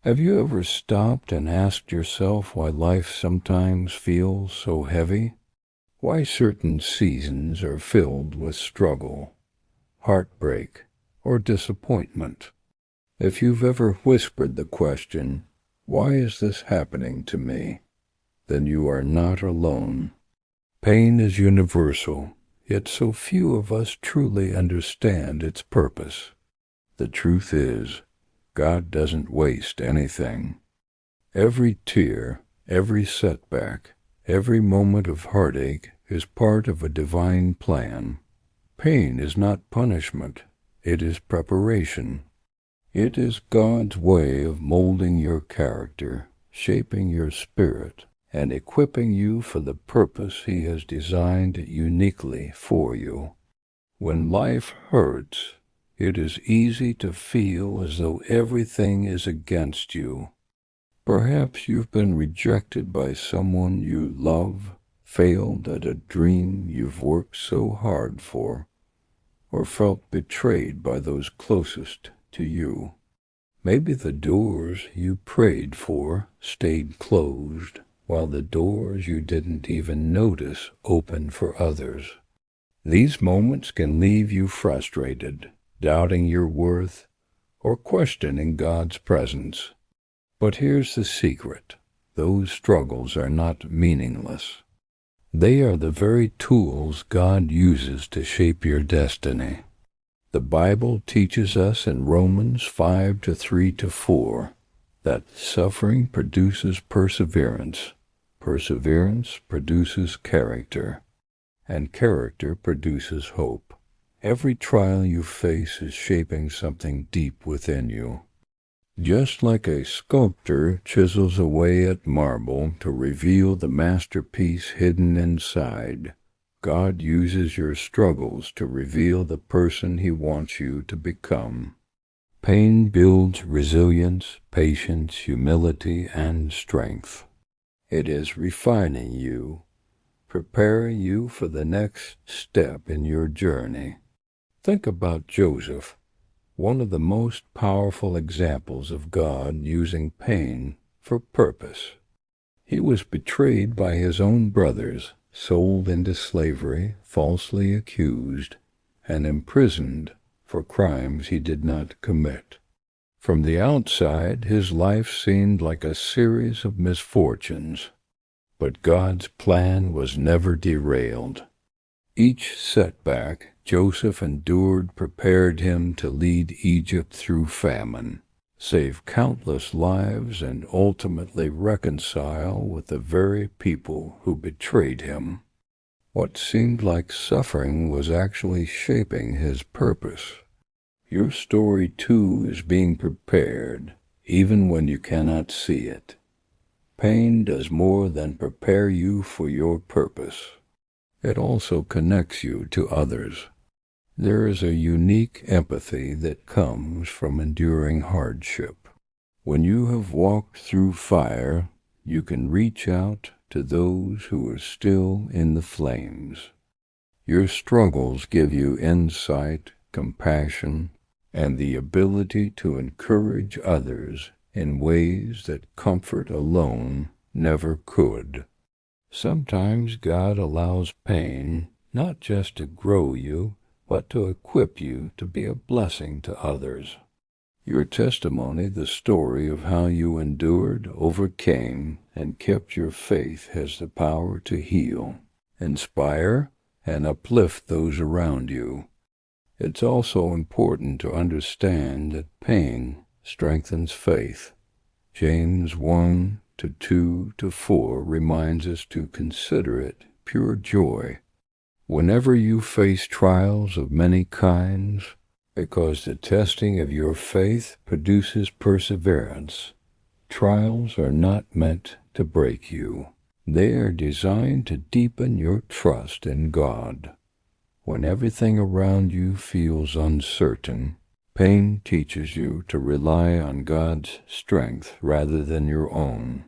Have you ever stopped and asked yourself why life sometimes feels so heavy? Why certain seasons are filled with struggle, heartbreak, or disappointment? If you've ever whispered the question, "Why is this happening to me?" then you are not alone. Pain is universal, yet so few of us truly understand its purpose. The truth is, God doesn't waste anything. Every tear, every setback, every moment of heartache is part of a divine plan. Pain is not punishment, it is preparation. It is God's way of molding your character, shaping your spirit, and equipping you for the purpose He has designed uniquely for you. When life hurts, it is easy to feel as though everything is against you. Perhaps you've been rejected by someone you love, failed at a dream you've worked so hard for, or felt betrayed by those closest to you. Maybe the doors you prayed for stayed closed, while the doors you didn't even notice opened for others. These moments can leave you frustrated, doubting your worth, or questioning God's presence. But here's the secret: those struggles are not meaningless. They are the very tools God uses to shape your destiny. The Bible teaches us in Romans 5:3-4 that suffering produces perseverance, perseverance produces character, and character produces hope. Every trial you face is shaping something deep within you. Just like a sculptor chisels away at marble to reveal the masterpiece hidden inside, God uses your struggles to reveal the person He wants you to become. Pain builds resilience, patience, humility, and strength. It is refining you, preparing you for the next step in your journey. Think about Joseph, one of the most powerful examples of God using pain for purpose. He was betrayed by his own brothers, sold into slavery, falsely accused, and imprisoned for crimes he did not commit. From the outside, his life seemed like a series of misfortunes, but God's plan was never derailed. Each setback Joseph endured prepared him to lead Egypt through famine, save countless lives, and ultimately reconcile with the very people who betrayed him. What seemed like suffering was actually shaping his purpose. Your story, too, is being prepared, even when you cannot see it. Pain does more than prepare you for your purpose. It also connects you to others. There is a unique empathy that comes from enduring hardship. When you have walked through fire, you can reach out to those who are still in the flames. Your struggles give you insight, compassion, and the ability to encourage others in ways that comfort alone never could. Sometimes God allows pain not just to grow you, but to equip you to be a blessing to others. Your testimony, the story of how you endured, overcame, and kept your faith, has the power to heal, inspire, and uplift those around you. It's also important to understand that pain strengthens faith. James 1:2-4 reminds us to consider it pure joy whenever you face trials of many kinds, because the testing of your faith produces perseverance. Trials are not meant to break you. They are designed to deepen your trust in God. When everything around you feels uncertain, pain teaches you to rely on God's strength rather than your own.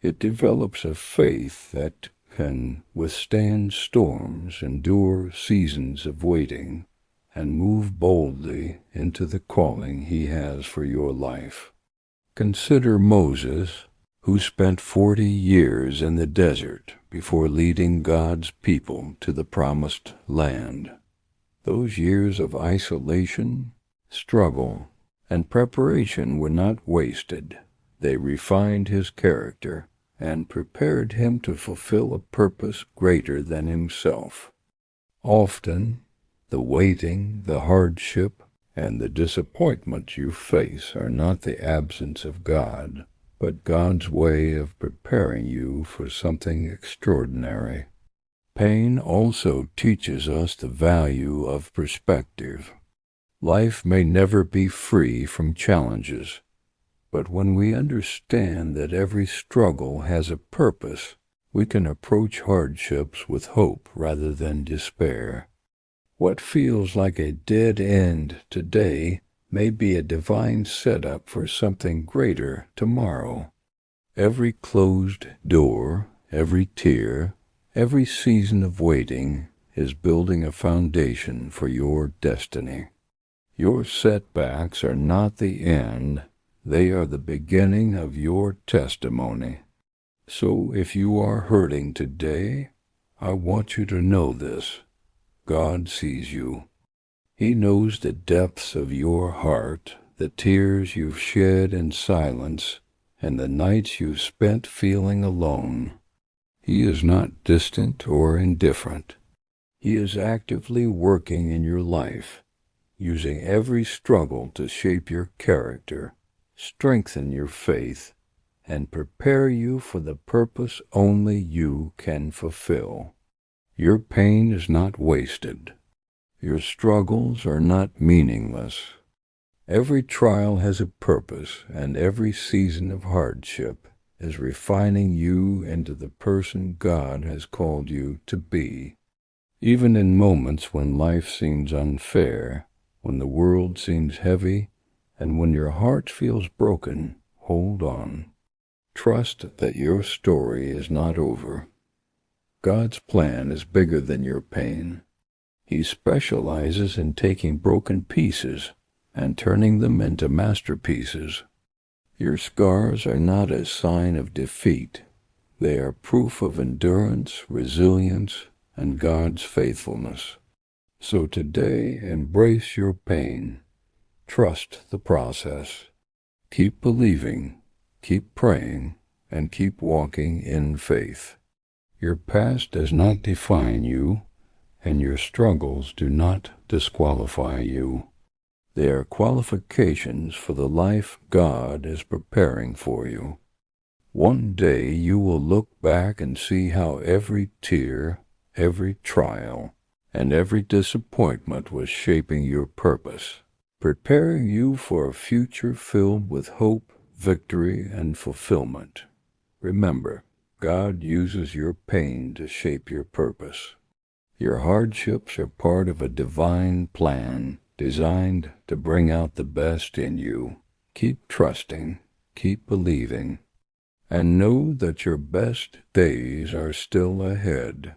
It develops a faith that can withstand storms, endure seasons of waiting, and move boldly into the calling He has for your life. Consider Moses, who spent 40 years in the desert before leading God's people to the promised land. Those years of isolation, struggle, and preparation were not wasted. They refined his character and prepared him to fulfill a purpose greater than himself. Often, the waiting, the hardship, and the disappointment you face are not the absence of God, but God's way of preparing you for something extraordinary. Pain also teaches us the value of perspective. Life may never be free from challenges, but when we understand that every struggle has a purpose, we can approach hardships with hope rather than despair. What feels like a dead end today may be a divine setup for something greater tomorrow. Every closed door, every tear, every season of waiting is building a foundation for your destiny. Your setbacks are not the end, they are the beginning of your testimony. So if you are hurting today, I want you to know this. God sees you. He knows the depths of your heart, the tears you've shed in silence, and the nights you've spent feeling alone. He is not distant or indifferent. He is actively working in your life, using every struggle to shape your character, strengthen your faith, and prepare you for the purpose only you can fulfill. Your pain is not wasted. Your struggles are not meaningless. Every trial has a purpose, and every season of hardship is refining you into the person God has called you to be. Even in moments when life seems unfair, when the world seems heavy, and when your heart feels broken, hold on. Trust that your story is not over. God's plan is bigger than your pain. He specializes in taking broken pieces and turning them into masterpieces. Your scars are not a sign of defeat. They are proof of endurance, resilience, and God's faithfulness. So today, embrace your pain. Trust the process. Keep believing, keep praying, and keep walking in faith. Your past does not define you, and your struggles do not disqualify you. They are qualifications for the life God is preparing for you. One day you will look back and see how every tear, every trial, and every disappointment was shaping your purpose, preparing you for a future filled with hope, victory, and fulfillment. Remember, God uses your pain to shape your purpose. Your hardships are part of a divine plan designed to bring out the best in you. Keep trusting, keep believing, and know that your best days are still ahead.